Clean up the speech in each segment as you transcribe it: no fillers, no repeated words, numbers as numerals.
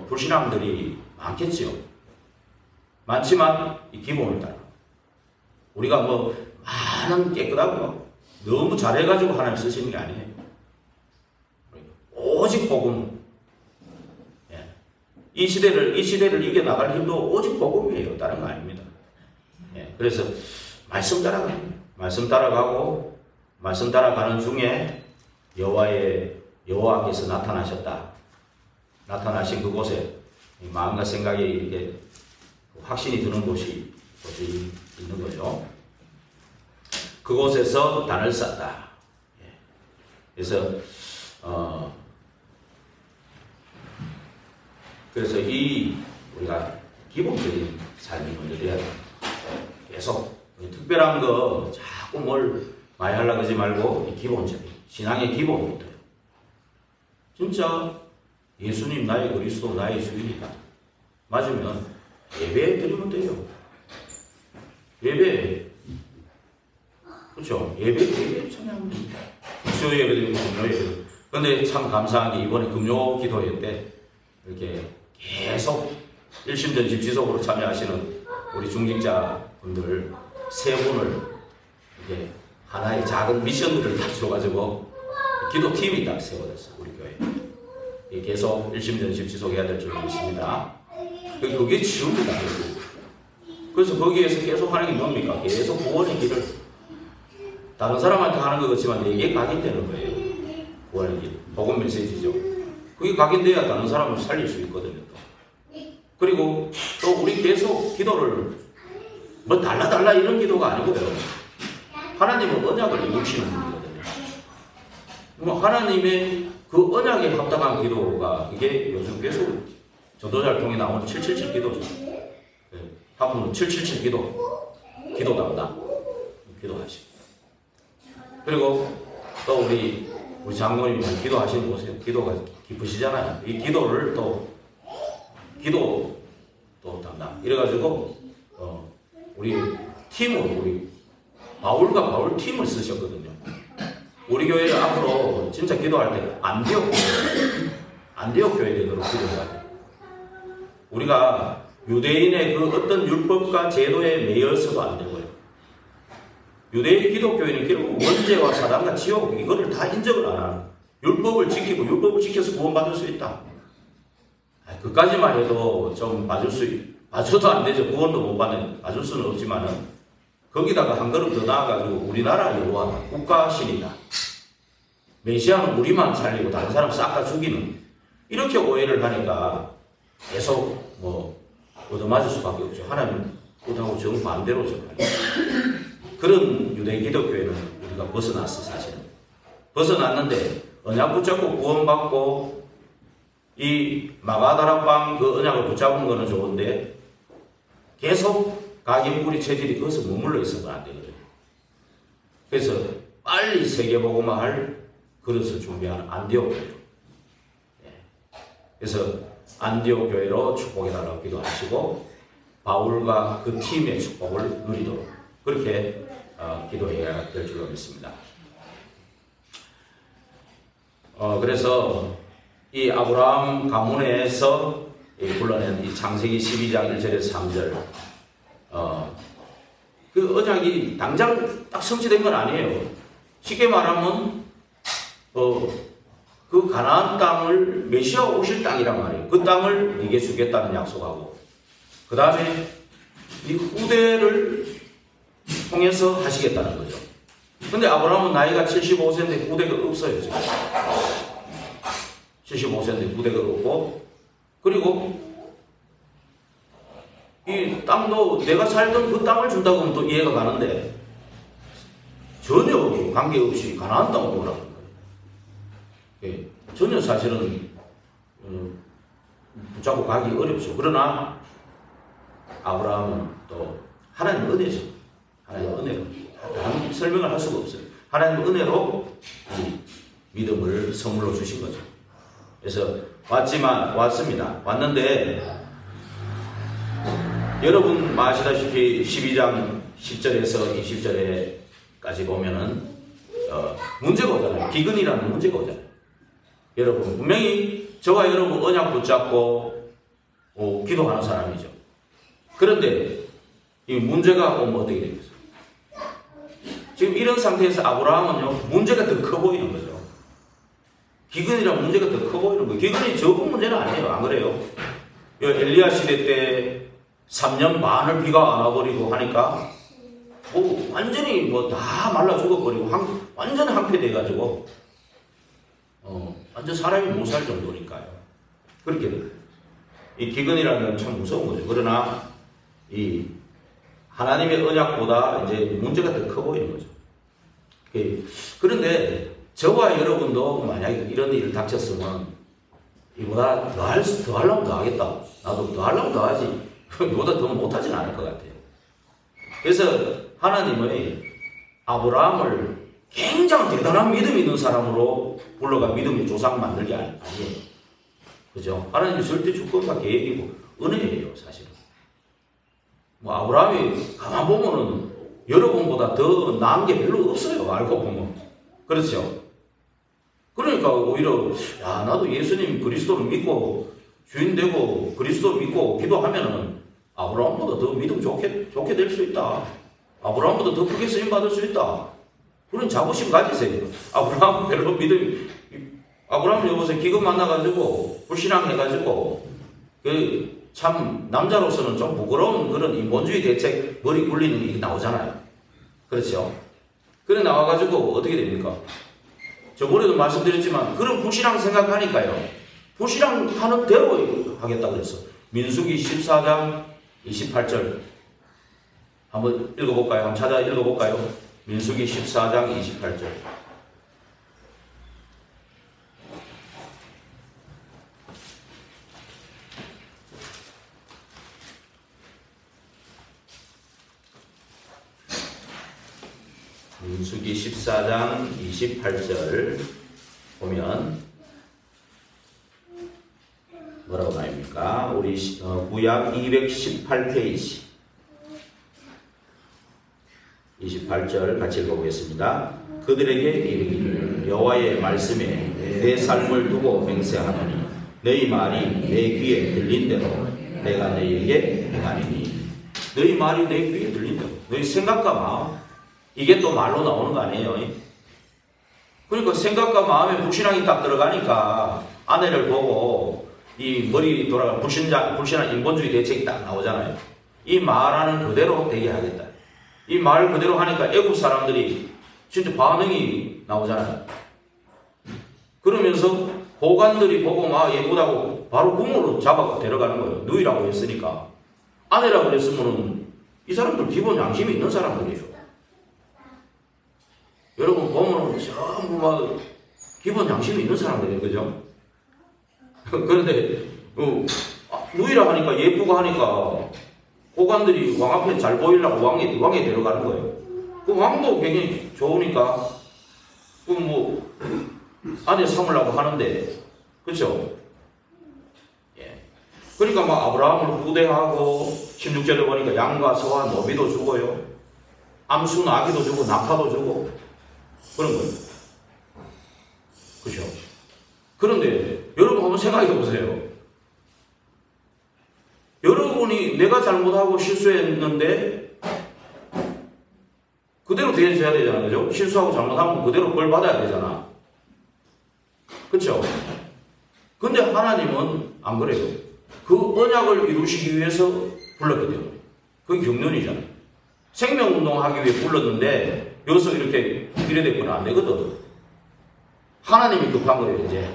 불신앙들이 많겠지요. 많지만 이 기본을 따라 우리가 뭐 많은 깨끗하고 너무 잘해가지고 하나님 쓰시는 게 아니에요. 오직 복음. 예. 이 시대를 이겨나갈 힘도 오직 복음이에요. 다른 거 아닙니다. 예. 그래서 말씀 따라가고 말씀 따라가는 중에 여호와께서 나타나셨다. 나타나신 그곳에 마음과 생각이 이렇게 확신이 드는 곳이 있는 거죠. 그곳에서 단을 쌌다. 예. 그래서 그래서 우리가 기본적인 삶이 먼저 돼야 돼요. 계속 특별한 거 자꾸 뭘 많이 하려고 하지 말고 이 기본적인 신앙의 기본부터요. 진짜 예수님 나의 그리스도 나의 주인이다. 맞으면 예배 드리면 돼요. 예배. 그렇죠. 예배 찬양하면 됩니다. 수요 예배 드리고 금요 예배 드리고. 근데 참 감사한 게 이번에 금요 기도회 때 이렇게 계속 일심전심 지속으로 참여하시는 우리 중직자분들 세 분을 이렇게 하나의 작은 미션들을 다 줘가지고 기도팀이 딱 세워졌어요. 우리 교회. 계속 일심전심 지속해야 될 줄로 있습니다. 그게 쉬웁니다. 그래서 거기에서 계속 하는 게 뭡니까? 계속 구원의 길을 다른 사람한테 하는 것 같지만 내게 각인되는 거예요. 구원의 길. 복음 메시지죠. 그게 각인돼야 다른 사람을 살릴 수 있거든요. 그리고 또 우리 계속 기도를 뭐 달라 이런 기도가 아니고요. 하나님은 언약을 이루시는 분이거든요. 뭐 하나님의 그 언약에 합당한 기도가 이게 요즘 계속 전도자를 통해 나오는 777 기도죠. 한번 777 기도 담당 기도하시고 그리고 또 우리 장로님 기도하시는 거 보세요. 기도가 깊으시잖아요. 이 기도를 기도 담당 이래가지고 우리 팀으로 우리 바울과 바울 팀을 쓰셨거든요. 우리 교회를 앞으로 진짜 기도할 때 안디옥 교회 되도록 기도해야 돼요. 우리가 유대인의 그 어떤 율법과 제도에 매여서도 안 되고요. 유대인 기독교회는 결국 원죄와 사단과 지옥 이거를 다 인정을 안 하는 율법을 지키고 율법을 지켜서 구원받을 수 있다. 그까지만 해도 좀 봐줘도 안 되죠. 구원도 못 봐줄 수는 없지만은 거기다가 한 걸음 더 나아가지고 우리나라 여호와 국가신이다. 메시아는 우리만 살리고 다른 사람 싹 다 죽이는 이렇게 오해를 하니까 계속 얻어맞을 수밖에 없죠. 하나님은 그하고 정반대로죠. 그런 유대 기독교회는 우리가 벗어났어 사실은. 벗어났는데 언약 붙잡고 구원받고 이 마가다락방 그 언약을 붙잡은 거는 좋은데 계속 각인무리 체질이 거기서 머물러 있어서는 안 되거든요. 그래서 빨리 세계복음화 할 그릇을 준비하는 안디옥 교회로. 그래서 안디옥 교회로 축복해달라고 기도하시고 바울과 그 팀의 축복을 누리도록 그렇게 기도해야 될 줄로 믿습니다. 그래서 이 아브라함 가문에서 불러낸 이 창세기 12장 1절에서 3절 그 언약이 당장 딱 성취된 건 아니에요. 쉽게 말하면 그 가나안 땅을 메시아 오실 땅이란 말이에요. 그 땅을 네게 주겠다는 약속하고 그 다음에 이 후대를 통해서 하시겠다는 거죠. 근데 아브라함은 나이가 75세인데 후대가 없어요. 지금. 75세인데 후대가 없고 그리고 이 땅도 내가 살던 그 땅을 준다고 하면 또 이해가 가는데 전혀 관계없이 가나안 땅으로 오라는 거예요. 전혀 사실은 붙잡고 가기 어렵죠. 그러나 아브라함은 또 하나님의 은혜죠. 하나님의 은혜로 다른 설명을 할 수가 없어요. 하나님의 은혜로 이 믿음을 선물로 주신 거죠. 그래서 왔습니다. 왔는데 여러분 아시다시피 12장 10절에서 20절에까지 보면은 문제가 오잖아요. 기근이라는 문제가 오잖아요. 여러분 분명히 저와 여러분 언약 붙잡고 기도하는 사람이죠. 그런데 이 문제가 오면 어떻게 되겠어요? 지금 이런 상태에서 아브라함은요, 문제가 더 커 보이는 거죠. 기근이랑 문제가 더 커 보이는 거예요. 기근이 적은 문제는 아니에요. 안 그래요? 엘리야 시대 때 3년 반을 비가 안 와버리고 하니까 완전히 다 말라 죽어버리고 완전 한패돼가지고 완전 사람이 못 살 정도니까요. 그렇게 돼요. 이 기근이라는 건 참 무서운 거죠. 그러나 이 하나님의 언약보다 이제 문제가 더 커 보이는 거죠. 그런데 저와 여러분도 만약에 이런 일을 닥쳤으면 이보다 더 하려면 더 하겠다. 나도 더 하려면 더 하지. 이보다 더 못하진 않을 것 같아요. 그래서 하나님의 아브라함을 굉장히 대단한 믿음이 있는 사람으로 불러가 믿음의 조상 만들기 아니에요. 그죠? 하나님이 절대 주권과 계획이고 은혜예요, 사실은. 아브라함이 가만 보면은 여러분보다 더 나은 게 별로 없어요, 알고 보면. 그렇죠? 그러니까 오히려, 나도 예수님 그리스도를 믿고, 주인 되고, 그리스도를 믿고 기도하면은 아브라함보다 더 믿음 좋게 될 수 있다. 아브라함보다 더 크게 쓰임받을 수 있다. 그런 자부심 가지세요. 아브라함 별로 믿음이, 아브라함 여보세요. 기근 만나가지고, 불신앙해가지고, 참, 남자로서는 좀 부끄러운 그런 인본주의 대책, 머리 굴리는 게 나오잖아요. 그렇죠? 그래 나와가지고 어떻게 됩니까? 저번에도 말씀드렸지만, 그런 불신앙 생각하니까요. 불신앙 하는 대로 하겠다고 그랬어. 민수기 14장 28절. 한번 읽어볼까요? 한번 찾아 읽어볼까요? 민수기 14장 28절. 민수기 14장 28절 보면 뭐라고 나옵니까? 우리 구약 218페이지 28절 같이 읽어보겠습니다. 그들에게 이르기를 여호와의 말씀에 내 삶을 두고 맹세하노니 너희 말이 내 귀에 들린 대로 내가 너희에게 행하리니. 너희 말이 내 귀에 들린 대로, 너희 생각과 마음, 이게 또 말로 나오는 거 아니에요? 그러니까 생각과 마음에 불신앙이 딱 들어가니까 아내를 보고 이 머리 돌아가 불신한 인본주의 대책이 딱 나오잖아요. 이 말하는 그대로 되게 하겠다. 이 말 그대로 하니까 애국 사람들이 진짜 반응이 나오잖아요. 그러면서 고관들이 보고 막 예쁘다고 바로 궁으로 잡아서 데려가는 거예요. 누이라고 했으니까. 아내라고 했으면 이 사람들 기본 양심이 있는 사람들이에요. 여러분 보면 전부 막 기본 양심이 있는 사람들이에요. 그죠? 그런데 누이라 하니까 예쁘고 하니까 고관들이 왕 앞에 잘 보이려고 왕에 데려가는 거예요. 그 왕도 굉장히 좋으니까 아내 삼으려고 하는데, 그렇죠? 예. 그러니까 막 아브라함을 후대하고 16절에 보니까 양과 소와 노비도 주고요, 암수 나귀도 주고 낙타도 주고 그런 거예요. 그렇죠? 그런데 여러분 한번 생각해 보세요. 여러분이 내가 잘못하고 실수했는데 그대로 대해줘야 되잖아요. 그죠? 실수하고 잘못하면 그대로 벌 받아야 되잖아. 그렇죠? 근데 하나님은 안 그래요. 그 언약을 이루시기 위해서 불렀기 때문에. 그게 경륜이잖아요. 생명운동하기 위해 불렀는데 여기서 이렇게 이래 됐구나 안 되거든. 하나님이 급한 거예요. 이제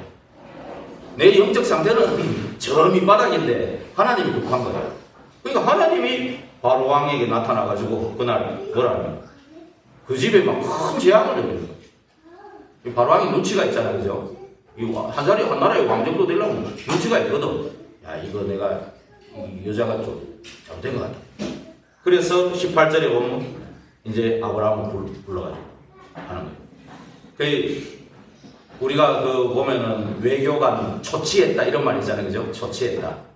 내 영적 상태는 저 밑바닥인데 하나님이 급한 거예요. 그러니까 하나님이 바로 왕에게 나타나가지고 그날 뭐라면 그 집에 막 큰 재앙을 내는 거예요. 바로 왕이 눈치가 있잖아요. 그죠? 한 나라의 왕정도 되려면 눈치가 있거든. 야, 이거 내가 이 여자가 좀 잘못된 것 같다. 그래서 18절에 보면 이제 아브라함을 불러가지고 하는 거예요. 우리가 보면은 외교관 초치했다 이런 말 있잖아요. 그죠? 초치했다.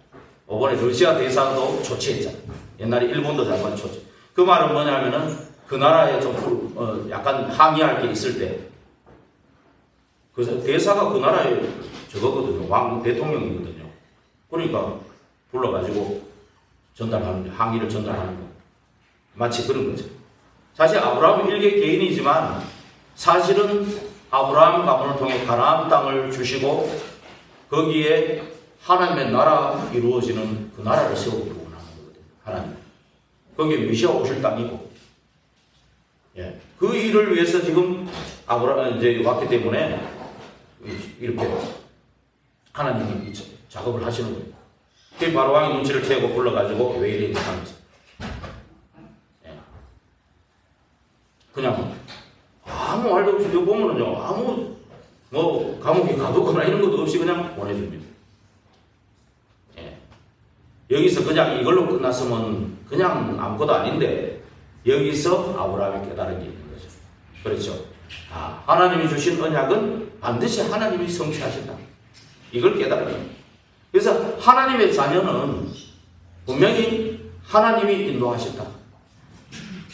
이번에 러시아 대사도 초치했잖아. 옛날에 일본도 잠깐 초치. 그 말은 뭐냐면은 그 나라에 좀 약간 항의할 게 있을 때 그래서 대사가 그 나라에 저거거든요. 왕 대통령이거든요. 그러니까 불러가지고 전달하는, 항의를 전달하는 거. 마치 그런 거죠. 사실 아브라함은 일개 개인이지만 사실은 아브라함 가문을 통해 가나안 땅을 주시고 거기에 하나님의 나라 이루어지는 그 나라를 세우기를 원하는 거거든요. 하나님. 거기에 메시아 오실 땅이고. 예. 그 일을 위해서 지금 아브라함이 이제 왔기 때문에 이렇게 하나님이 작업을 하시는 거예요. 그 바로 왕이 눈치를 채고 불러가지고 왜 이래 하는 거죠. 예. 그냥 아무 말도 없이 여기 보면은요, 아무 뭐 감옥에 가두거나 이런 것도 없이 그냥 보내줍니다. 예. 여기서 그냥 이걸로 끝났으면 그냥 아무것도 아닌데 여기서 아브라함이 깨달은 게 있는 거죠. 그렇죠. 아, 하나님이 주신 언약은 반드시 하나님이 성취하신다. 이걸 깨달은 겁니다. 그래서 하나님의 자녀는 분명히 하나님이 인도하신다.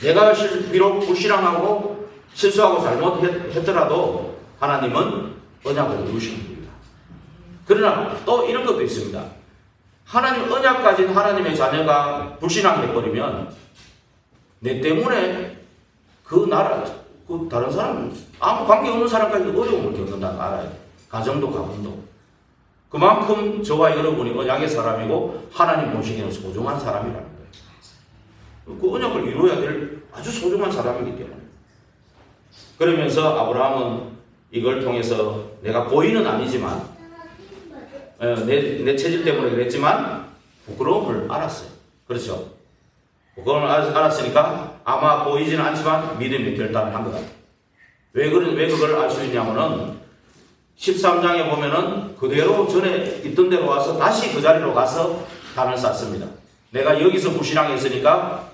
내가 비록 불신앙하고 실수하고 잘못했더라도 하나님은 언약을 이루시는 겁니다. 그러나 또 이런 것도 있습니다. 하나님 언약 가진 하나님의 자녀가 불신앙해버리면 내 때문에 그 나라, 그 다른 사람, 아무 관계없는 사람까지 어려움을 겪는다는 거 알아야 돼. 가정도 가문도. 그만큼 저와 여러분이 언약의 사람이고 하나님 보시기에는 소중한 사람이라는 거예요. 그 언약을 이루어야 될 아주 소중한 사람이기 때문에. 그러면서 아브라함은 이걸 통해서 내가 고의는 아니지만 내 체질 때문에 그랬지만 부끄러움을 알았어요. 그렇죠? 부끄러움을 알았으니까 아마 보이지는 않지만 믿음의 결단을 한 것 같아요. 왜 그걸 알 수 있냐면은 13장에 보면은 그대로 전에 있던 데로 와서 다시 그 자리로 가서 단을 쌓습니다. 내가 여기서 불신앙했으니까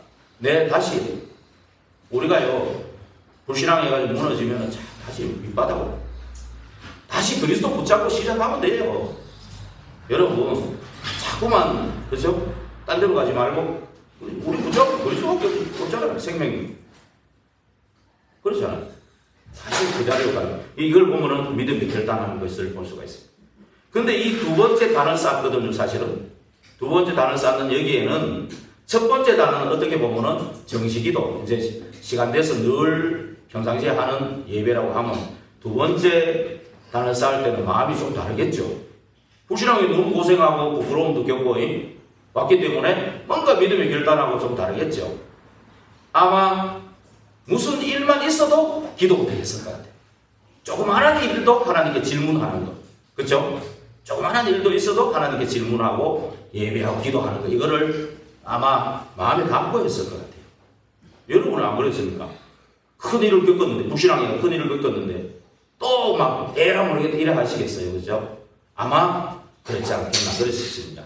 다시 우리가요 불신앙해가지고 무너지면 다시 밑바닥으로 다시 그리스도 붙잡고 시작하면 돼요. 여러분 자꾸만 그렇죠? 딴 데로 가지 말고 우리 붙잡고 그리스도밖에 없잖아요. 생명이 그렇잖아요. 다시 그 자리로 가요. 이걸 보면은 믿음이 결단하는 것을 볼 수가 있습니다. 근데 이 두 번째 단을 쌓거든요. 사실은 두 번째 단을 쌓는 여기에는 첫 번째 단은 어떻게 보면은 정식기도 이제 시간 돼서 늘 평상시에 하는 예배라고 하면 두 번째 단을 쌓을 때는 마음이 좀 다르겠죠. 불신앙이 너무 고생하고 부끄러움도 겪고 왔기 때문에 뭔가 믿음의 결단하고 좀 다르겠죠. 아마 무슨 일만 있어도 기도부터 했을 것 같아요. 조그마한 일도 하나님께 질문하는 것. 그렇죠? 조그마한 일도 있어도 하나님께 질문하고 예배하고 기도하는 것. 이거를 아마 마음에 담고 했을 것 같아요. 여러분은 안 그랬습니까? 큰 일을 겪었는데, 불신앙이가 큰 일을 겪었는데 또 막 에라 모르겠다 이래 하시겠어요. 그렇죠? 아마 그렇지 않겠나 그럴 수 있습니다.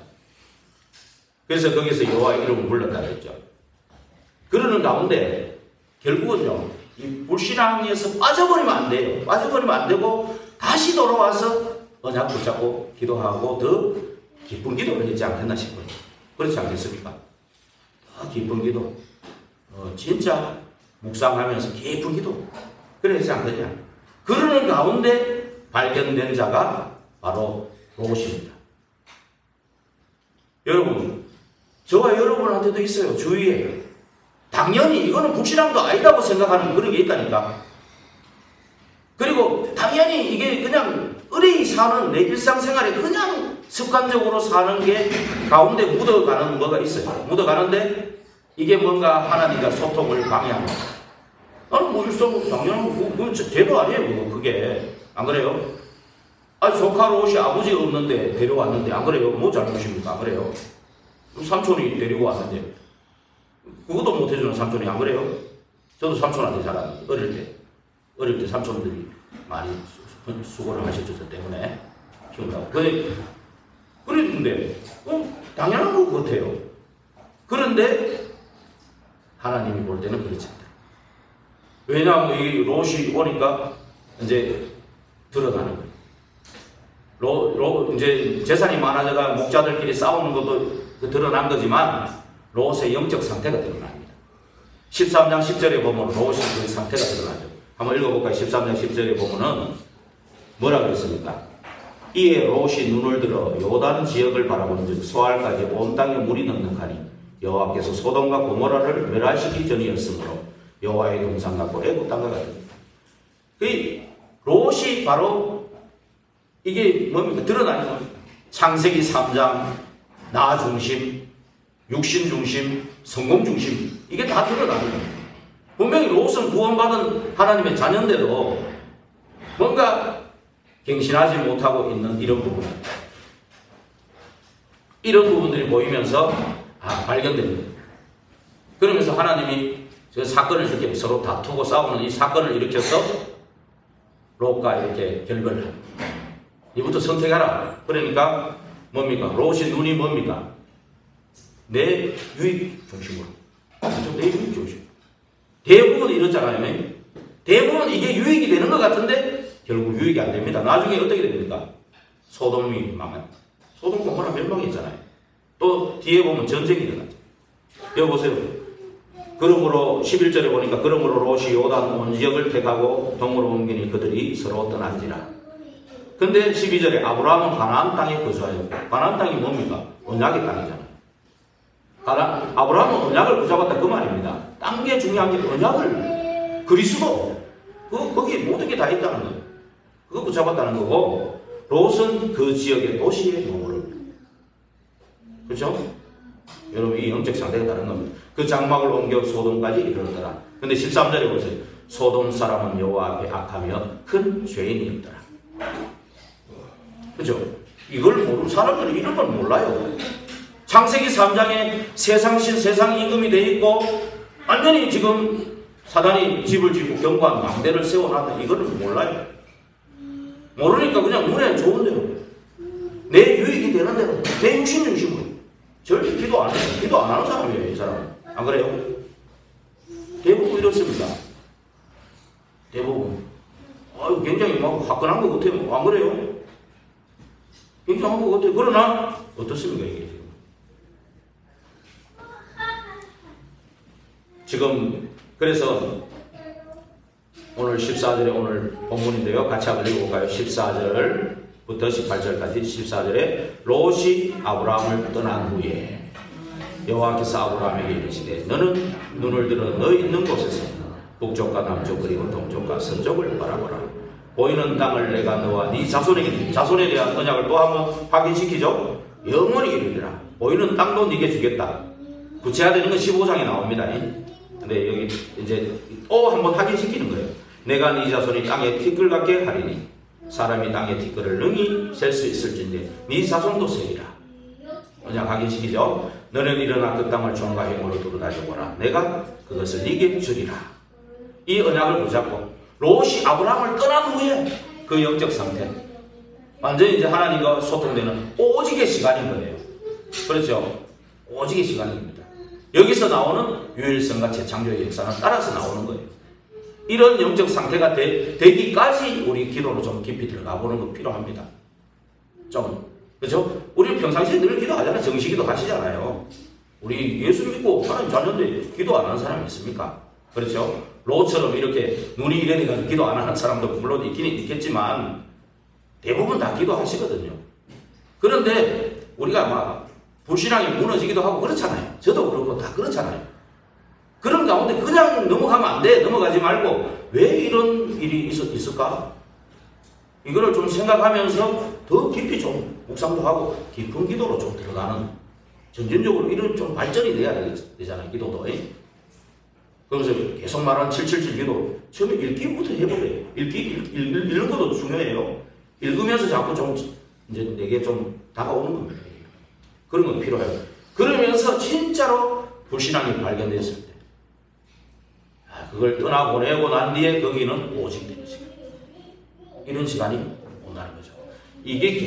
그래서 거기서 여호와의 이름을 불렀다 그랬죠. 그러는 가운데 결국은요, 이 불신앙에서 빠져버리면 안 돼요. 빠져버리면 안 되고 다시 돌아와서 언약 붙잡고 기도하고 더 기쁜 기도를 했지 않겠나 싶어요. 그렇지 않겠습니까? 더 기쁜 기도, 진짜 묵상하면서 깊은 기도 그러지 않겠냐. 그러는 가운데 발견된 자가 바로 로봇입니다. 여러분, 저와 여러분한테도 있어요. 주위에. 당연히 이거는 불신앙도 아니다고 생각하는 그런 게 있다니까. 그리고 당연히 이게 그냥 의뢰이 사는 내 일상생활에 그냥 습관적으로 사는 게 가운데 묻어가는 뭐가 있어요. 묻어가는데 이게 뭔가 하나님과 소통을 방해하는 거예요. 나는 뭐 일상 당연한 거, 죄도 아니에요. 그게. 안 그래요? 조카 로봇이 아버지 없는데 데려왔는데 안 그래요? 뭐 잘못입니까? 안 그래요? 삼촌이 데리고 왔는데 그것도 못해주는 삼촌이 안 그래요? 저도 삼촌한테 자랐는데 어릴 때 삼촌들이 많이 수고를 하셨기 때문에 키운다고. 그랬는데 당연한 것 같아요. 그런데 하나님이 볼 때는 그렇지 않다. 왜냐하면 이 롯이 오니까 이제 드러나는 거예요. 이제 재산이 많아져가 목자들끼리 싸우는 것도 드러난 거지만 롯의 영적 상태가 드러납니다. 13장 10절에 보면 롯의 그 상태가 드러나죠. 한번 읽어볼까요? 13장 10절에 보면은 뭐라고 했습니까? 이에 롯이 눈을 들어 요단 지역을 바라본즉 소알까지 온 땅에 물이 넉넉하니 여호와께서 소돔과 고모라를 멸하시기 전이었으므로 여호와의 동산 같고 애굽 땅과 같으니. 그 롯이 바로 이게 뭡니까? 드러나는 겁니다. 창세기 3장 나 중심, 육신 중심, 성공 중심, 이게 다 드러나는 겁니다. 분명히 롯은 구원받은 하나님의 자녀인데도 뭔가 갱신하지 못하고 있는 이런 부분입니다. 이런 부분들이 보이면서 발견됩니다. 그러면서 하나님이 그 사건을 이렇게 서로 다투고 싸우는 이 사건을 일으켜서 롯과 이렇게 결별을 합니다. 이부터 선택하라. 그러니까 뭡니까? 롯의 눈이 뭡니까? 내 유익 중심으로. 내 유익 중심. 대부분 이렇잖아요. 대부분 이게 유익이 되는 것 같은데 결국 유익이 안 됩니다. 나중에 어떻게 됩니까? 소돔이 망합니다. 소돔 고모라 멸망했잖아요. 또 뒤에 보면 전쟁이 일어나죠. 여기 보세요. 그러므로 11절에 보니까 그러므로 롯이 요단 온 지역을 택하고 동으로 옮기니 그들이 서로 떠난지라. 근데 12절에 아브라함은 가나안 땅에 거주하였고, 가나안 땅이 뭡니까? 언약의 땅이잖아요. 아브라함은 언약을 붙잡았다 그 말입니다. 딴 게 중요한 게 언약을, 그리스도, 거기에 모든 게 다 있다는 거예요. 그거 붙잡았다는 거고, 롯은 그 지역의 도시에 머무릅니다. 그렇죠? 여러분, 이 영적 상태가 다른 겁니다. 그 장막을 옮겨 소돔까지 이르렀더라. 근데 13절에 보세요. 소돔 사람은 여호와 앞에 악하며 큰 죄인이었더라. 그죠? 이걸 모르는 사람들은 이런 걸 몰라요. 창세기 3장에 세상신, 세상 임금이 돼 있고 완전히 지금 사단이 집을 짓고 견고한 망대를 세워놨다. 이거를 몰라요. 모르니까 그냥 눈에 좋은 대로, 내 유익이 되는 대로, 내 육신 중심으로 절대 기도 안 해요. 기도 안 하는 사람이에요, 이 사람은. 안 그래요? 대부분 이렇습니다. 대부분. 굉장히 막 화끈한 것 같아요. 안 그래요? 굉장한 것 같아요. 그러나 어떻습니까, 이게 지금. 그래서 오늘 14절에 오늘 본문인데요. 같이 한번 읽어볼까요? 14절부터 18절까지. 14절에 롯이 아브라함을 떠난 후에 여호와께서 아브라함에게 이르시되 너는 눈을 들어 너 있는 곳에서 북쪽과 남쪽 그리고 동쪽과 서쪽을 바라보라. 보이는 땅을 내가 너와 네 자손에게, 자손에 대한 언약을 또 한번 확인시키죠. 영원히 이르리라. 보이는 땅도 네게 주겠다. 구체화되는 건 15장에 나옵니다. 근데 여기 이제 또 한번 확인시키는 거예요. 내가 네 자손이 땅에 티끌 같게 하리니 사람이 땅에 티끌을 능히 셀 수 있을진데 네 자손도 세리라. 언약 확인시키죠. 너는 일어나 그 땅을 종과 행으로 두루다녀보라. 내가 그것을 네게 주리라. 이 언약을 붙잡고 롯이 아브라함을 떠난 후에 그 영적 상태, 완전히 이제 하나님과 소통되는 오직의 시간인 거예요. 그렇죠? 오직의 시간입니다. 여기서 나오는 유일성과 재창조의 역사는 따라서 나오는 거예요. 이런 영적 상태가 되기까지 우리 기도로 좀 깊이 들어가 보는 거 필요합니다. 좀, 그렇죠? 우리 평상시에 늘 기도하잖아요. 정시기도 하시잖아요. 우리 예수 믿고 하나님 자녀인데 기도 안 하는 사람이 있습니까? 그렇죠? 롯처럼 이렇게 눈이 이래 돼가지고 기도 안 하는 사람도 물론 있긴 있겠지만 대부분 다 기도하시거든요. 그런데 우리가 막 불신앙이 무너지기도 하고 그렇잖아요. 저도 그렇고 다 그렇잖아요. 그런 가운데 그냥 넘어가면 안 돼. 넘어가지 말고 왜 이런 일이 있을까? 이거를 좀 생각하면서 더 깊이 좀 묵상도 하고 깊은 기도로 좀 들어가는, 점진적으로 이런 좀 발전이 돼야 되잖아요. 기도도. 그러면서 계속 말하는 777 기도, 처음에 읽기부터 해보래요. 읽는 것도 중요해요. 읽으면서 자꾸 좀 이제 내게 좀 다가오는 겁니다. 그런 건 필요해요. 그러면서 진짜로 불신앙이 발견됐을 때, 그걸 떠나보내고 난 뒤에 거기는 오직 되는 시간. 이런 시간이 온다는 거죠. 이게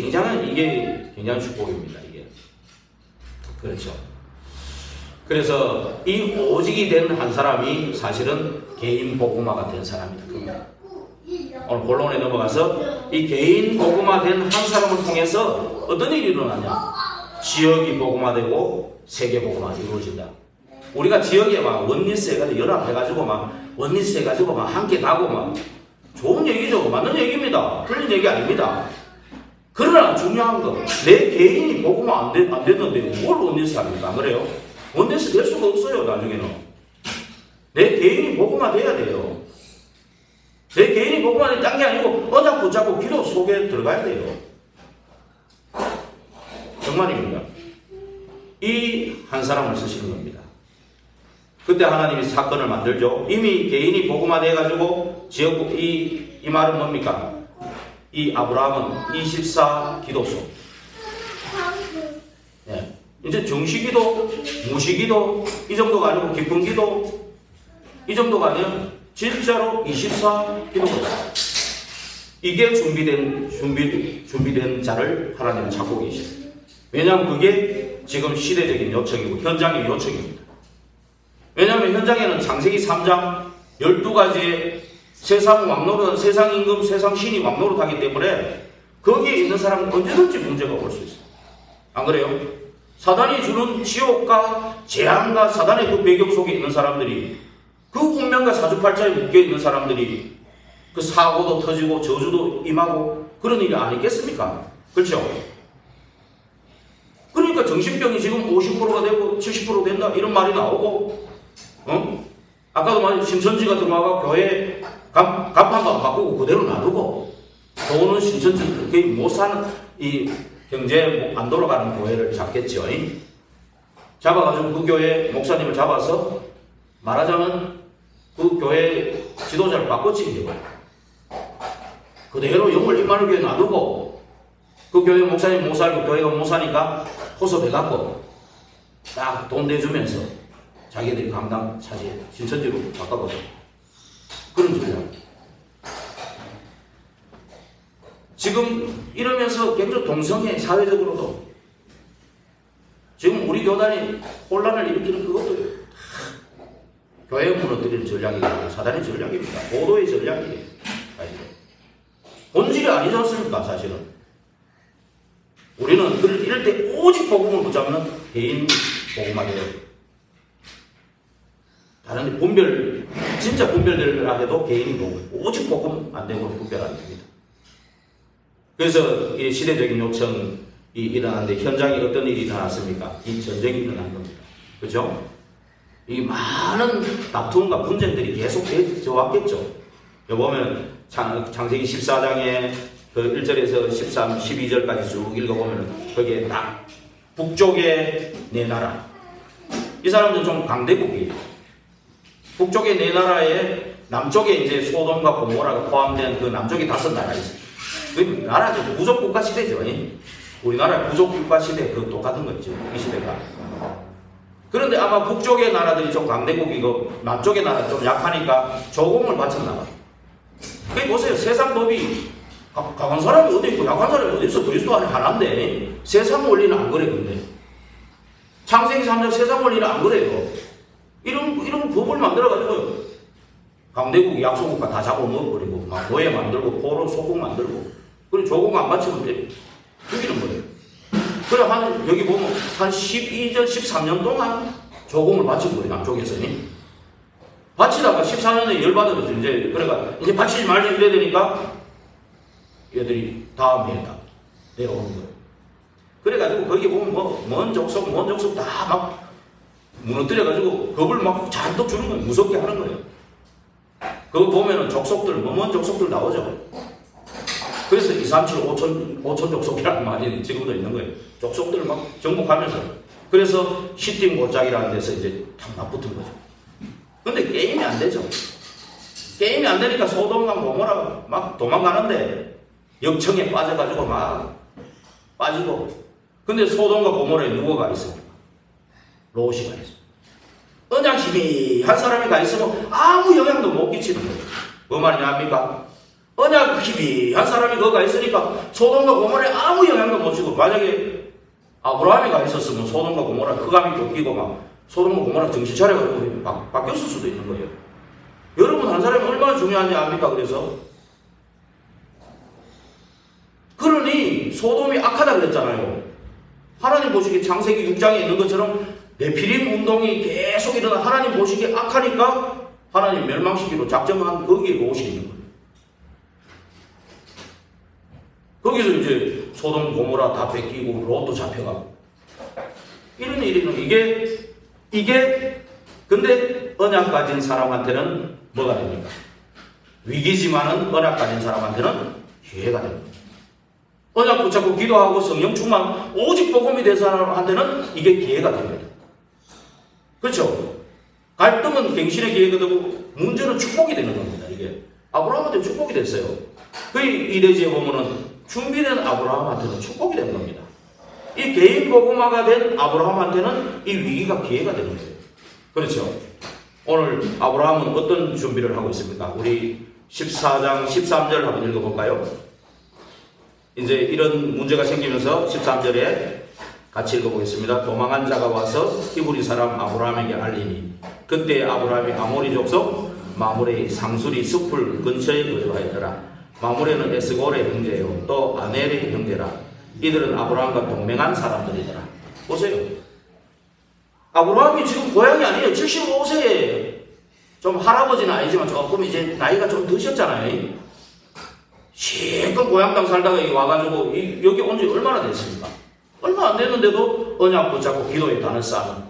굉장히 축복입니다. 이게. 그렇죠. 그래서 이 오직이 된 한 사람이 사실은 개인 복음화가 된 사람이다. 오늘 본론에 넘어가서 이 개인 복음화 된 한 사람을 통해서 어떤 일이 일어나냐? 지역이 복음화되고 세계 복음화 이루어진다. 우리가 지역에 막 원리스 해가지고 연합해가지고 막 원리스 해가지고 막 함께 가고 막 좋은 얘기죠. 맞는 얘기입니다. 틀린 얘기 아닙니다. 그러나 중요한 거, 내 개인이 복음화 안 됐는데 뭘 원내스 합니까? 안 그래요? 원내스 될 수가 없어요, 나중에는. 내 개인이 복음화 돼야 돼요. 내 개인이 복음화 딴 게 아니고 언약 붙잡고 기도 속에 들어가야 돼요. 정말입니다. 이 한 사람을 쓰시는 겁니다. 그때 하나님이 사건을 만들죠. 이미 개인이 복음화 돼가지고 지역국 이 말은 뭡니까? 이 아브라함은 24 기도소. 네. 이제 정시기도, 무시기도, 이 정도가 아니고 깊은 기도, 이 정도가 아니라 진짜로 24 기도거다. 이게 준비된 자를 하나님은 찾고 계십니다. 왜냐하면 그게 지금 시대적인 요청이고 현장의 요청입니다. 왜냐하면 현장에는 창세기 3장 12가지의 세상 왕노릇, 세상 임금, 세상 신이 왕노릇하기 때문에 거기에 있는 사람은 언제든지 문제가 올 수 있어요. 안 그래요? 사단이 주는 지옥과 재앙과 사단의 그 배경 속에 있는 사람들이, 그 운명과 사주팔자에 묶여있는 사람들이 그 사고도 터지고 저주도 임하고 그런 일이 아니겠습니까? 그렇죠? 그러니까 정신병이 지금 50%가 되고 70% 된다 이런 말이 나오고, 아까도 말했지, 신천지가 들어와가 교회 간판도 안 바꾸고 그대로 놔두고 돈은 신천지 거의 못 사는, 이 경제 안 돌아가는 교회를 잡겠죠. 잡아가지고 그 교회 목사님을 잡아서 말하자면 그 교회 지도자를 바꿔치기 거예요. 그대로 영을 임하는 교회 놔두고 그 교회 목사님 못 살고 교회가 못 사니까 호섭해갖고 딱 돈 내주면서 자기들이 감당 차지해 신천지로 바꿔버려. 그런 전략. 지금 이러면서 굉장히 동성애 사회적으로도 지금 우리 교단이 혼란을 일으키는 그것도 교회 무너뜨리는 전략이고 사단의 전략입니다. 보도의 전략이에요. 본질이 아니지 않습니까? 사실은 우리는 이럴 때 오직 복음을 붙잡는 개인 복음화 돼요. 다른 분별, 진짜 분별되려 해도 개인이 복음, 오직 복음 안 되고 분별 안 됩니다. 그래서 이 시대적인 요청이 일어났는데 현장에 어떤 일이 일어났습니까? 이 전쟁이 일어난 겁니다. 그죠? 이 많은 다툼과 분쟁들이 계속 되어 왔겠죠. 여기 보면 창세기 14장에 그 1절에서 13, 12절까지 쭉 읽어보면 거기에 딱 북쪽에 네 나라. 이 사람들은 좀 강대국이에요. 북쪽의 네 나라에 남쪽에 이제 소돔과 고모라가 포함된 그 남쪽에 5나라가 있어요. 그 나라죠. 부족국가 시대죠. 우리나라의 부족국가 시대 그 똑같은 거죠. 이 시대가. 그런데 아마 북쪽의 나라들이 좀 강대국이고 남쪽의 나라 좀 약하니까 조공을 바쳤나 봐요. 그게 보세요. 세상 법이 강한 사람이 어디 있고 약한 사람이 어디 있어. 그리스도 안에 하나인데 세상 원리는 안 그래. 근데 창세기 3장 세상 원리는 안 그래요. 이런 법을 만들어가지고 강대국 약소국가 다 잡아먹어버리고 막 노예 만들고 포로 소국 만들고 그리고 조공 안 바치면 돼. 죽이는 거예요. 그래 여기 보면 한 12년 13년 동안 조공을 바친 거예요. 남쪽에서는 바치다가 14년에 열받아서 이제 그래가 이제 바치지 말자 이래야 되니까 얘들이 다음에 딱 내려오는 거예요. 그래가지고 거기 보면 먼 족속 다 막 무너뜨려가지고 겁을 막 잔뜩 주는 거예요. 무섭게 하는 거예요. 그거 보면은 족속들, 먼 족속들 나오죠. 그래서 2, 3, 7, 5천 족속이라는 말이 지금도 있는 거예요. 족속들을 막 정복하면서. 그래서 시팀 골짜기라는 데서 이제 탁 맞붙은 거죠. 근데 게임이 안 되죠. 게임이 안 되니까 소돔과 고모라 막 도망가는데 역청에 빠져가지고 막 빠지고. 근데 소돔과 고모라에 누구가 있습니까? 롯이 가 있어요. 언약 힘이 한 사람이 가 있으면 아무 영향도 못 끼치는 거예요. 뭐 말이냐 합니까? 언약 힘이 한 사람이 거가 있으니까 소돔과 고모라에 아무 영향도 못 주고, 만약에 아브라함이 가 있었으면 소돔과 고모라 흑암이 덮이고 막 소돔과 고모라 정신 차려가지고 바뀌었을 수도 있는 거예요. 여러분 한 사람이 얼마나 중요한지 압니까? 그러니 소돔이 악하다 그랬잖아요. 하나님 보시기에 창세기 6장에 있는 것처럼 네피림 운동이 계속 일어나 하나님 보시기에 악하니까 하나님 멸망시키로 작정한 거기에 롯이 있는 거예요. 거기서 이제 소돔 고모라 다 뺏기고 롯도 잡혀가고 이런 일이는 이게 근데 언약 가진 사람한테는 뭐가 됩니까? 위기지만은 언약 가진 사람한테는 기회가 됩니다. 언약 붙잡고 기도하고 성령 충만 오직 복음이 된 사람한테는 이게 기회가 됩니다. 그렇죠? 갈등은 갱신의 기회가 되고 문제는 축복이 되는 겁니다. 이게 아브라함한테 축복이 됐어요. 그 이대지에 보면은 준비된 아브라함한테는 축복이 된 겁니다. 이 개인 복음화가 된 아브라함한테는 이 위기가 기회가 되는 거예요. 그렇죠? 오늘 아브라함은 어떤 준비를 하고 있습니까? 우리 14장 13절 한번 읽어볼까요? 이제 이런 문제가 생기면서 13절에 같이 읽어보겠습니다. 도망한 자가 와서 히브리 사람 아브라함에게 알리니 그때 아브라함이 아모리 족속 마므레의 상수리 숲을 근처에 거주하였더라. 마므레는 에스골의 형제요 또 아넬의 형제라. 이들은 아브라함과 동맹한 사람들이더라. 보세요. 아브라함이 지금 고향이 아니에요. 75세에 좀 할아버지는 아니지만 조금 이제 나이가 좀 드셨잖아요. 실컷 고향 땅 살다가 와가지고 여기 온 지 얼마나 됐습니까? 얼마 안 됐는데도 언약 붙잡고 기도에 단을 쌓는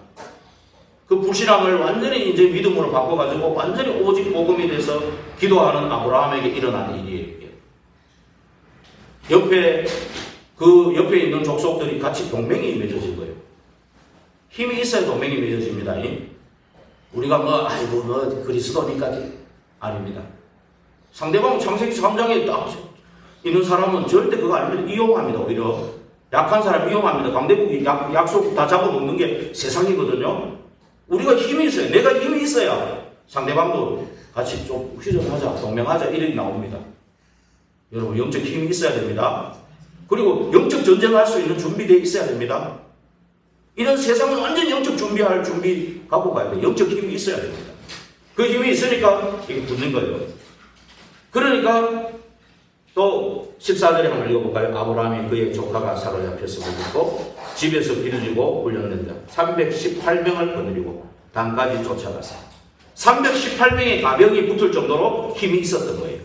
그 불신앙을 완전히 이제 믿음으로 바꿔가지고 완전히 오직 복음이 돼서 기도하는 아브라함에게 일어난 일이에요. 그 옆에 있는 족속들이 같이 동맹이 맺어진 거예요. 힘이 있어야 동맹이 맺어집니다. 우리가 그리스도니까 아닙니다. 상대방 창세기 3장에 딱 있는 사람은 절대 그거 아닙니다. 이용합니다. 오히려 약한 사람 이용합니다. 강대국이 약속 다 잡아먹는 게 세상이거든요. 우리가 힘이 있어요. 내가 힘이 있어야 상대방도 같이 좀 휴전하자, 동맹하자 이렇게 나옵니다. 여러분 영적 힘이 있어야 됩니다. 그리고 영적 전쟁할 수 있는 준비되어 있어야 됩니다. 이런 세상은 완전 영적 준비할 준비 갖고 가야 돼요. 영적 힘이 있어야 됩니다. 그 힘이 있으니까 이게 붙는 거예요. 그러니까 또 14절에 한번 읽어볼까요? 아브라함이 그의 조카가 사로잡혔음을 듣고 집에서 빌어주고 훈련된다. 318명을 거느리고 단까지 쫓아가서 318명의 가병이 붙을 정도로 힘이 있었던 거예요.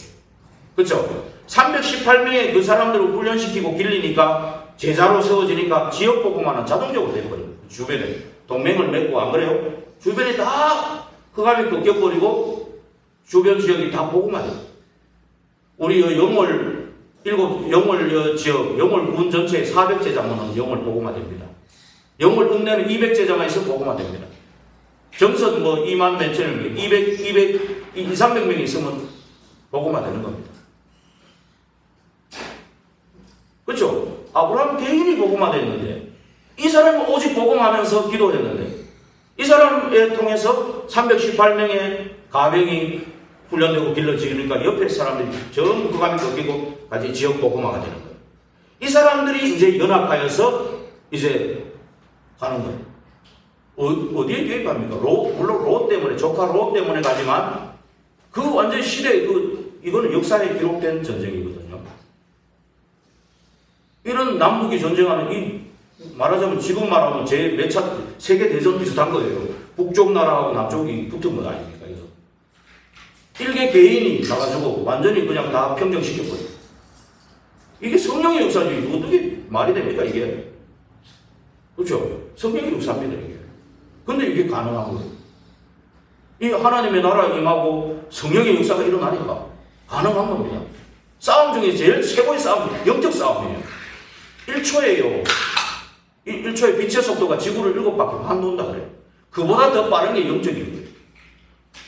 그렇죠? 318명의 그 사람들을 훈련시키고 길리니까 제자로 세워지니까 지역 복음화는 자동적으로 되어버려요. 주변에 동맹을 맺고 안 그래요? 주변에 다 흑암이 꺾여버리고 주변 지역이 다 복음화돼요. 우리 영월 지역, 영월 군 전체에 400제자면은 영월 복음화됩니다. 영월 읍내는 200제자만 있으면 복음화됩니다. 정선 2만 몇 천명, 300명이 있으면 복음화되는 겁니다. 그렇죠? 아브라함 개인이 복음화됐는데 이 사람은 오직 복음하면서 기도했는데 이 사람에 통해서 318명의 가병이 훈련되고 길러지니까 옆에 사람들이 전부 그 감이 꺾이고 같이 지역 복음화가 되는 거예요. 이 사람들이 이제 연합하여서 이제 가는 거예요. 어디에 개입합니까? 물론 롯 때문에, 조카 롯 때문에 가지만 그 완전 시대, 이거는 역사에 기록된 전쟁이거든요. 이런 남북이 전쟁하는 말하자면 지금 말하면 몇 차 세계 대전 비슷한 거예요. 북쪽 나라하고 남쪽이 붙은 거 아닙니까? 일개 개인이 나가지고 완전히 그냥 다 평정시켜버려요. 이게 성령의 역사지. 어떻게 말이 됩니까, 이게? 그렇죠? 성령의 역사입니다, 이게. 근데 이게 가능한 거예요. 이 하나님의 나라 임하고 성령의 역사가 일어나니까 가능한 겁니다. 싸움 중에 제일 최고의 싸움은 영적 싸움이에요. 1초예요. 1초의 빛의 속도가 지구를 7바퀴 반 돈다 그래요. 그보다 더 빠른 게 영적인 거예요.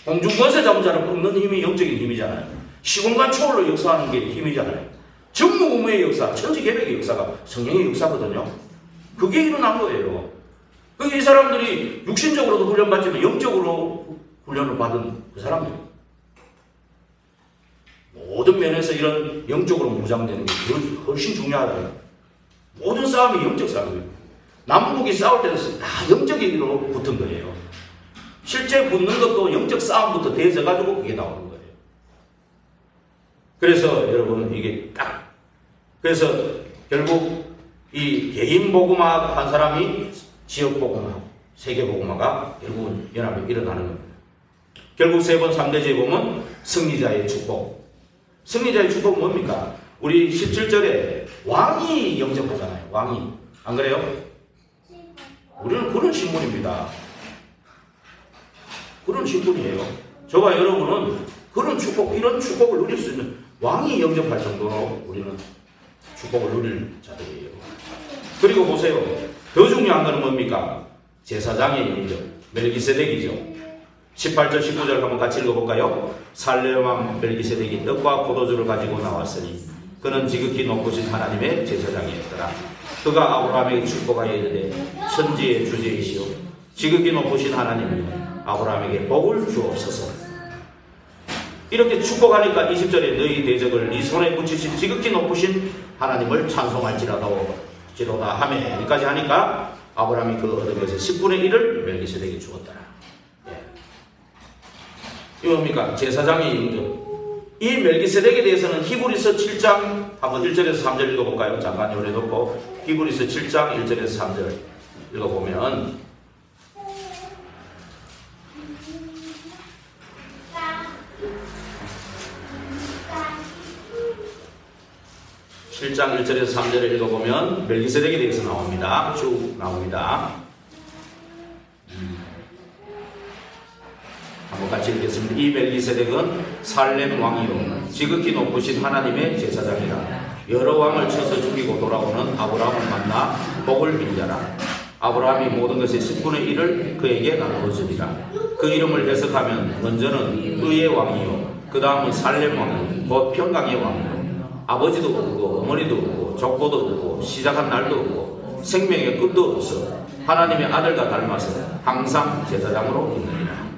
공중권세 잡은 자를 꺾는 힘이 영적인 힘이잖아요. 시공간 초월로 역사하는 게 힘이잖아요. 전무후무의 역사, 천지개벽의 역사가 성령의 역사거든요. 그게 일어난 거예요. 그게 이 사람들이 육신적으로도 훈련받지만 영적으로 훈련을 받은 그 사람들. 모든 면에서 이런 영적으로 무장되는 게 훨씬 중요하다. 모든 싸움이 영적 싸움이에요. 남북이 싸울 때는 다 영적으로 붙은 거예요. 실제 붙는 것도 영적 싸움부터 대해져가지고 그게 나오는 거예요. 그래서 여러분 그래서 결국 이 개인 복음화 한 사람이 지역 복음화, 세계 복음화가 결국은 연합에 일어나는 겁니다. 결국 세 번 3대제에 보면 승리자의 축복. 승리자의 축복은 뭡니까? 우리 17절에 왕이 영접하잖아요. 왕이. 안 그래요? 우리는 그런 신분입니다. 그런 신분이에요. 저와 여러분은 그런 축복, 이런 축복을 누릴 수 있는 왕이 영접할 정도로 우리는 축복을 누릴 자들이에요. 그리고 보세요. 더 중요한 것은 뭡니까? 제사장의 영접, 멜기세덱이죠. 18절, 19절 한번 같이 읽어볼까요? 살렘 왕 멜기세덱이 떡과 포도주를 가지고 나왔으니 그는 지극히 높으신 하나님의 제사장이었더라. 그가 아브라함에게 축복하여 이르되 천지의 주제이시오 지극히 높으신 하나님이 아브라함에게 복을 주옵소서. 이렇게 축복하니까 20절에 너희 대적을 네 손에 붙이신 지극히 높으신 하나님을 찬송할지로다 하며 여기까지 하니까 아브라함이 그 얻은 것의 10분의 1을 멜기세덱에게 주었더라. 이거 뭡니까? 제사장의 영접. 이 멜기세덱에 대해서는 히브리서 7장 한번 1절에서 3절 읽어볼까요? 잠깐 요래 놓고 히브리서 7장 1절에서 3절 읽어보면 7장 1절에서 3절을 읽어보면 멜기세덱에 대해서 나옵니다. 쭉 나옵니다. 한번 같이 읽겠습니다. 이 멜기세덱은 살렘 왕이요 지극히 높으신 하나님의 제사장이라. 여러 왕을 쳐서 죽이고 돌아오는 아브라함을 만나 복을 빈 자라. 아브라함이 모든 것의 10분의 1을 그에게 나누어 주리라. 그 이름을 해석하면 먼저는 의의 왕이요 그 다음은 살렘 왕이요 곧 평강의 왕이요 아버지도 없고 어머니도 없고 족보도 없고 시작한 날도 없고 생명의 끝도 없어 하나님의 아들과 닮아서 항상 제사장으로 있느니라.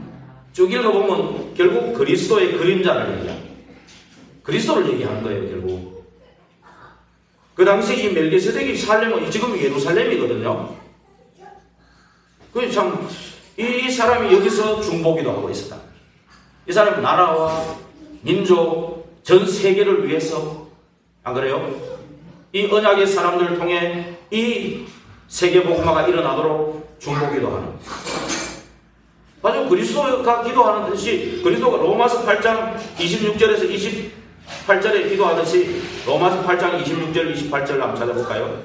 쭉 읽어보면 결국 그리스도의 그림자를 얘기합니다. 그리스도를 얘기하는 거예요. 결국 그 당시 이 멜기세덱이 살렘은 지금 예루살렘이거든요. 그래서 참 이 사람이 여기서 중보기도 하고 있었다. 이 사람은 나라와 민족 전 세계를 위해서 안 그래요? 이 언약의 사람들을 통해 이 세계복음화가 일어나도록 중보기도 하는. 맞아요. 그리스도가 기도하는 듯이 그리스도가 로마서 8장 26절에서 28절에 기도하듯이 로마서 8장 26절 28절 한번 찾아볼까요?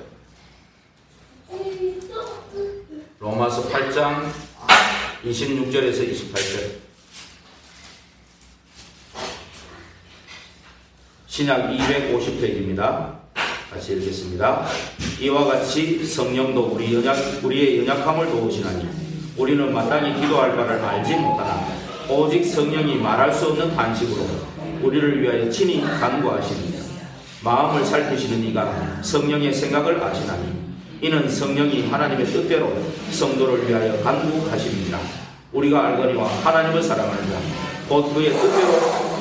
로마서 8장 26절에서 28절 신약 250페이지입니다. 같이 읽겠습니다. 이와 같이 성령도 우리의 연약함을 도우시나니 우리는 마땅히 기도할 바를 알지 못하나 오직 성령이 말할 수 없는 반식으로 우리를 위하여 친히 간구하시니 마음을 살피시는 이가 성령의 생각을 아시나니 이는 성령이 하나님의 뜻대로 성도를 위하여 간구하십니다. 우리가 알거니와 하나님을 사랑하는 자 곧 그의 뜻대로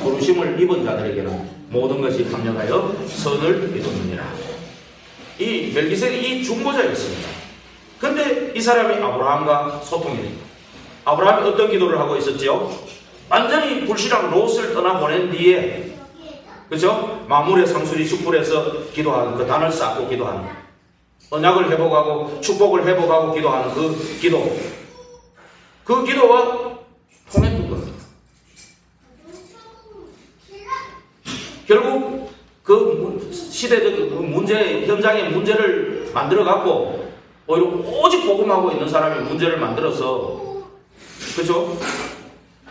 부르심을 입은 자들에게는 모든 것이 합력하여 선을 이루느니라. 이 멜기세덱이 중보자였습니다. 근데 이 사람이 아브라함과 소통이 됩니다. 아브라함이 어떤 기도를 하고 있었죠? 완전히 불신앙 롯을 떠나보낸 뒤에 그죠? 마물의 상수리 슈풀에서 기도하는 그 단을 쌓고 기도하는 언약을 회복하고 축복을 회복하고 기도하는 그 기도, 그 기도와 통했던 겁니다. 결국 그 시대적 문제, 현장의 문제를 만들어갖고 오히려 오직 복음하고 있는 사람이 문제를 만들어서 그죠?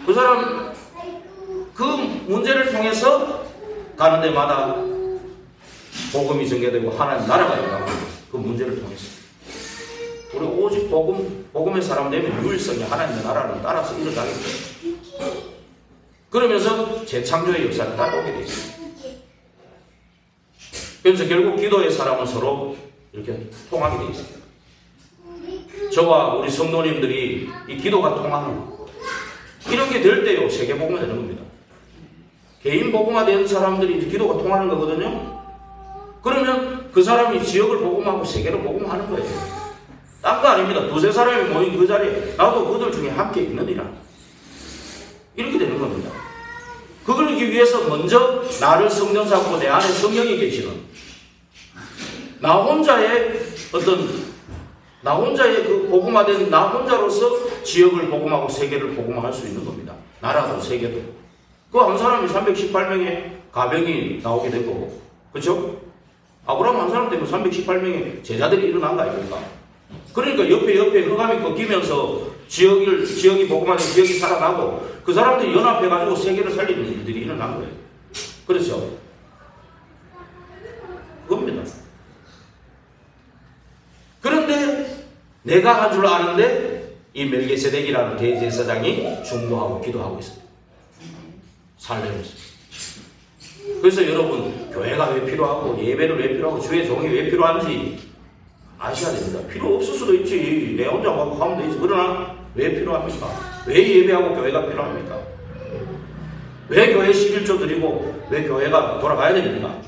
그 사람 그 문제를 통해서 가는 데마다 복음이 전개되고 하나님 나라가 일어나고 그 문제를 통해서 우리 오직 복음의 사람 되면 유일성이 하나님의 나라를 따라서 일어나겠죠. 그러면서 재창조의 역사를 따라오게 되죠. 그래서 결국 기도의 사람은 서로 이렇게 통하게 되어 있습니다. 저와 우리 성도님들이 이 기도가 통하는 이런 게 될 때요 세계 복음화 되는 겁니다. 개인 복음화 된 사람들이 이제 기도가 통하는 거거든요. 그러면 그 사람이 지역을 복음하고 세계를 복음하는 거예요. 딴 거 아닙니다. 두세 사람이 모인 그 자리에 나도 그들 중에 함께 있느니라. 이렇게 되는 겁니다. 그러기 위해서 먼저 나를 성령 삼고 내 안에 성령이 계시는 나 혼자의 그 복음화된 나 혼자로서 지역을 복음하고 세계를 복음화할 수 있는 겁니다. 나라도 세계도. 그 한 사람이 318명의 가병이 나오게 된 거고 그렇죠? 아브라함 한 사람 때문에 318명의 제자들이 일어난 거 아닙니까? 그러니까 옆에 흑암이 꺾이면서 지역이 복음화된 지역이 살아나고 그 사람들이 연합해가지고 세계를 살리는 일들이 일어난 거예요. 그렇죠? 그겁니다. 그런데 내가 한 줄 아는데 이 멜기세덱이라는 대제사장이 중보하고 기도하고 있습니다. 살려면서. 그래서 여러분 교회가 왜 필요하고 예배를 왜 필요하고 주의 종이 왜 필요한지 아셔야 됩니다. 필요 없을 수도 있지. 내 혼자 하고 하면 되지. 그러나 왜 필요합니까? 왜 예배하고 교회가 필요합니까? 왜 교회 11조 드리고 왜 교회가 돌아가야 됩니까?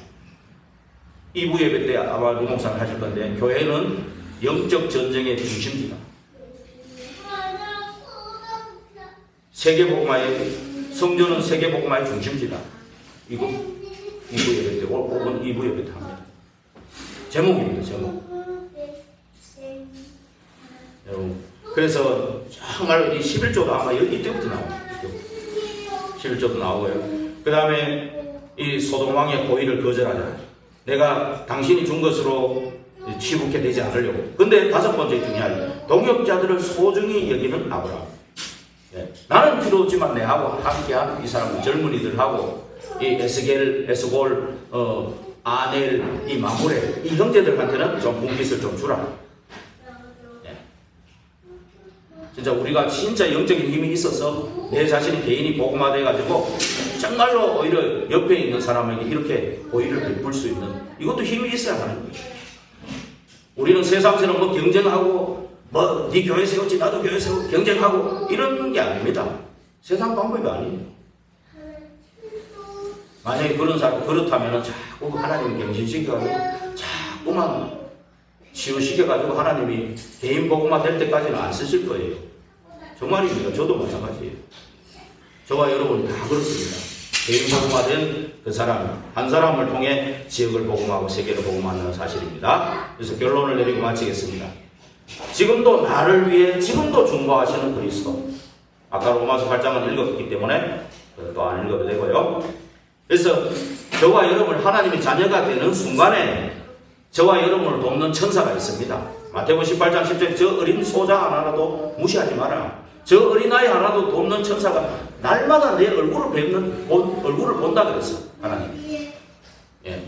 2부 예배 때 아마 루목사를 하실 건데 교회는 영적 전쟁의 중심지다. 세계복음화의 성전은 세계복음화의 중심지다. 이거 2부 예배 때 5분 2부 예배 때 합니다. 제목입니다. 제목. 여러분 그래서 정말 이 11조도 아마 이때부터 나옵니다. 11조도 나오고요. 그 다음에 이 소돔왕의 고의를 거절하자. 내가 당신이 준 것으로 취북해 되지 않으려고. 근데 다섯 번째 중요한 동역자들을 소중히 여기는 아브라함. 예. 나는 필요 없지만 내하고 함께한 이 사람 젊은이들하고 이 에스골, 아넬, 이 마무레 이 형제들한테는 좀 분깃을 좀 주라. 예. 진짜 우리가 진짜 영적인 힘이 있어서 내 자신이 개인이 복음화돼 가지고 정말로 오히려 옆에 있는 사람에게 이렇게 고의를 베풀 수 있는 이것도 힘이 있어야 하는 거예요. 우리는 세상처럼 뭐 경쟁하고 뭐 네 교회 세웠지 나도 교회 세우고 경쟁하고 이런 게 아닙니다. 세상 방법이 아니에요. 만약에 그런 사람 그렇다면 자꾸 하나님이 경신시켜가지고 자꾸만 치유시켜가지고 하나님이 개인 복음화 될 때까지는 안 쓰실 거예요. 정말입니다. 저도 마찬가지예요. 저와 여러분 다 그렇습니다. 개인 복음화된 그 사람 한 사람을 통해 지역을 복음하고 세계를 복음하는 사실입니다. 그래서 결론을 내리고 마치겠습니다. 지금도 나를 위해 지금도 중보하시는 그리스도. 아까 로마서 8장은 읽었기 때문에 또 안 읽어도 되고요. 그래서 저와 여러분 하나님의 자녀가 되는 순간에 저와 여러분을 돕는 천사가 있습니다. 마태복음 18장 10절 저 어린 소자 하나라도 무시하지 마라. 저 어린아이 하나도 돕는 천사가 날마다 내 얼굴을 본다 그랬어. 하나님. 예.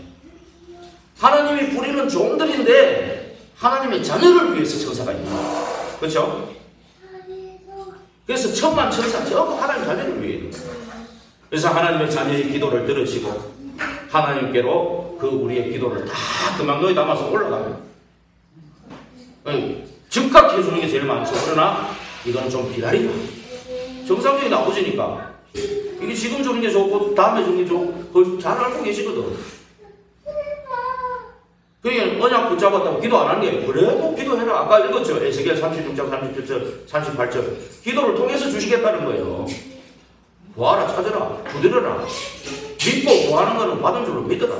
하나님이 부리는 종들인데 하나님의 자녀를 위해서 천사가 있는 거예요. 그렇죠? 그래서 천만 천사 전부 하나님 자녀를 위해 있는 거예요. 그래서 하나님의 자녀의 기도를 들으시고 하나님께로 그 우리의 기도를 다 그망노에 담아서 올라갑니다. 즉각 해주는 게 제일 많죠. 그러나 이건 좀 기다리고 정상적인 아버지니까 이게 지금 주는 게 좋고 다음에 주는 게 좋고 그걸 잘 알고 계시거든. 그게 언약 붙잡았다고 기도 안 하는 게 그래도 기도해라. 아까 읽었죠. 에스겔 36장 37절 38절 기도를 통해서 주시겠다는 거예요. 구하라 찾으라 두드려라 믿고 구하는 거는 받은 줄로 믿어라.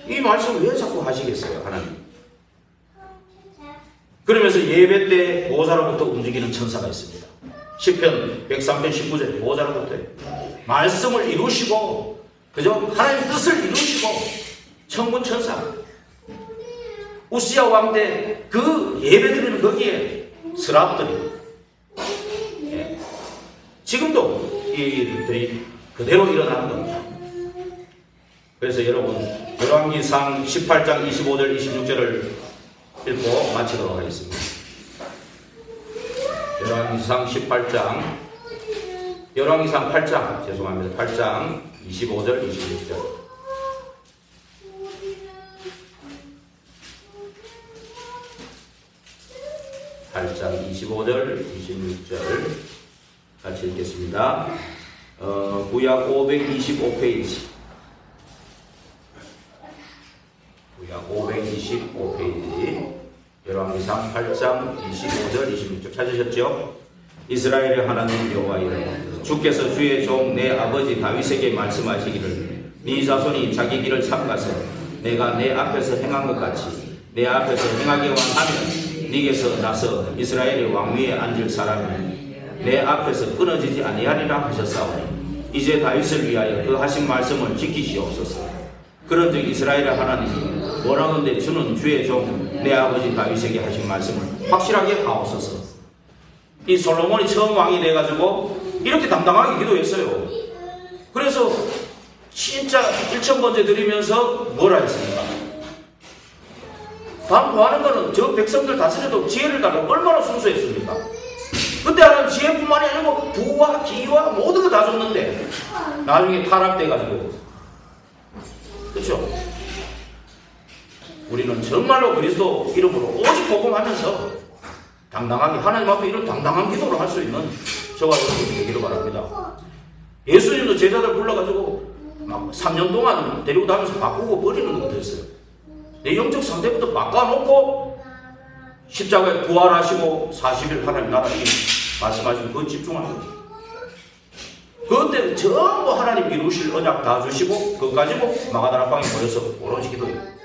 이 말씀을 왜 자꾸 하시겠어요 하나님. 그러면서 예배 때 보호자로부터 움직이는 천사가 있습니다. 시편 103편 19절 보호자로부터 말씀을 이루시고 그죠? 하나님 뜻을 이루시고 천군 천사 우시야 왕 때 그 예배드리는 거기에 스랍들이 예. 지금도 이 일들이 그대로 일어나는 겁니다. 그래서 여러분 열왕기상 18장 25절 26절을 읽고 마치도록 하겠습니다. 열왕기상 8장 죄송합니다. 8장 25절 26절 8장 25절 26절 같이 읽겠습니다. 구약 525페이지 구약 525페이지 열왕기상 8장 25절 26절 찾으셨죠? 이스라엘의 하나님 여호와 이르노니 주께서 주의 종 내 아버지 다윗에게 말씀하시기를 네 자손이 자기 길을 삼가서 내가 내 앞에서 행한 것 같이 내 앞에서 행하기만 하면 네게서 나서 이스라엘의 왕위에 앉을 사람이 내 앞에서 끊어지지 아니하리라 하셨사오니 이제 다윗을 위하여 그 하신 말씀을 지키시옵소서. 그런 적 이스라엘의 하나님이 뭐라는데 주는 주의 종 내 아버지 다윗에게 하신 말씀을 확실하게 하옵소서. 이 솔로몬이 처음 왕이 돼가지고 이렇게 당당하게 기도했어요. 그래서 진짜 1,000번째 드리면서 뭐라 했습니까? 반구하는 거는 저 백성들 다스려도 지혜를 달라고 얼마나 순수했습니까? 그때 하나님 지혜뿐만이 아니고 부와 기와 모든 거 다 줬는데 나중에 타락돼가지고, 그렇죠? 우리는 정말로 그리스도 이름으로 오직 복음하면서 당당하게 하나님 앞에 이런 당당한 기도를 할 수 있는 저와 여러분이 되기를 바랍니다. 예수님도 제자들 불러가지고 막 3년 동안 데리고 다니면서 바꾸고 버리는 것도 했어요. 내 영적 상태부터 바꿔놓고 십자가에 부활하시고 40일 하나님 나라 말씀하시고 그거 집중하는 거예요. 그때 전부 하나님 이루실 언약 다 주시고 그거 가지고 마가다락방에 모여서 오로지 기도해요.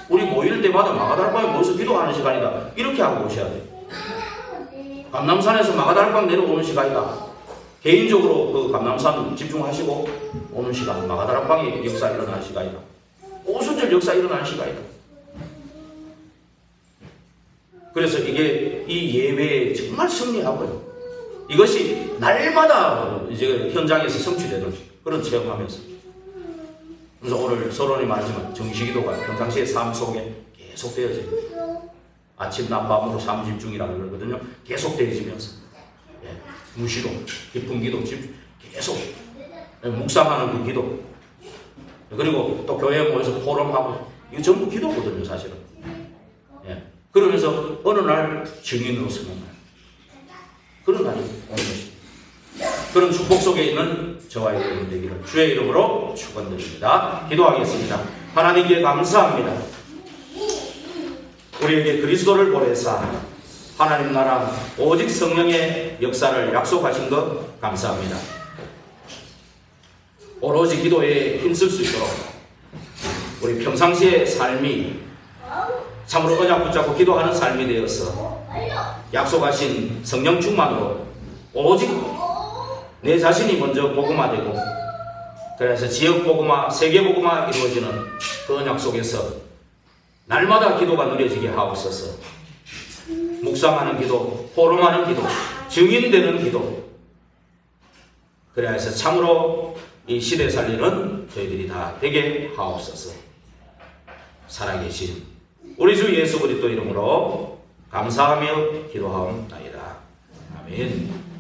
우리 모일 때마다 마가다락방에 모여서 기도하는 시간이다, 이렇게 하고 오셔야 돼요. 감남산에서 마가다락방 내려오는 시간이다, 개인적으로 그 감남산 집중하시고 오는 시간, 마가다락방에 역사 일어나는 시간이다, 오순절 역사 일어나는 시간이다. 그래서 이게 이 예배에 정말 승리하고요, 이것이 날마다 이제 현장에서 성취되는 그런 체험하면서, 그래서 오늘 서론이 말하지만 정시기도가 평상시의 삶 속에 계속 되어져요. 아침 낮밤으로 삶 집중이라고 그러거든요. 계속 되어지면서, 무시로 깊은 기도 계속 묵상하는 그 기도, 그리고 또 교회에 모여서 포럼하고, 이거 전부 기도거든요 사실은. 그러면서 어느 날 증인으로 서는 날, 그런 날이 오는 것입니다. 그런 축복 속에 있는 저와 여러분 되기를 주의 이름으로 축원드립니다. 기도하겠습니다. 하나님께 감사합니다. 우리에게 그리스도를 보내사 하나님 나라 오직 성령의 역사를 약속하신 것 감사합니다. 오로지 기도에 힘쓸 수 있도록 우리 평상시의 삶이 참으로 언약 붙잡고 기도하는 삶이 되어서 약속하신 성령 충만으로 오직 내 자신이 먼저 복음화되고, 그래서 지역 복음화, 세계 복음화 이루어지는 그 언약 속에서 날마다 기도가 누려지게 하옵소서. 묵상하는 기도, 포럼하는 기도, 증인되는 기도, 그래야 해서 참으로 이 시대 살리는 저희들이 다 되게 하옵소서. 살아계신 우리 주 예수 그리스도 이름으로 감사하며 기도하옵나이다. 아멘.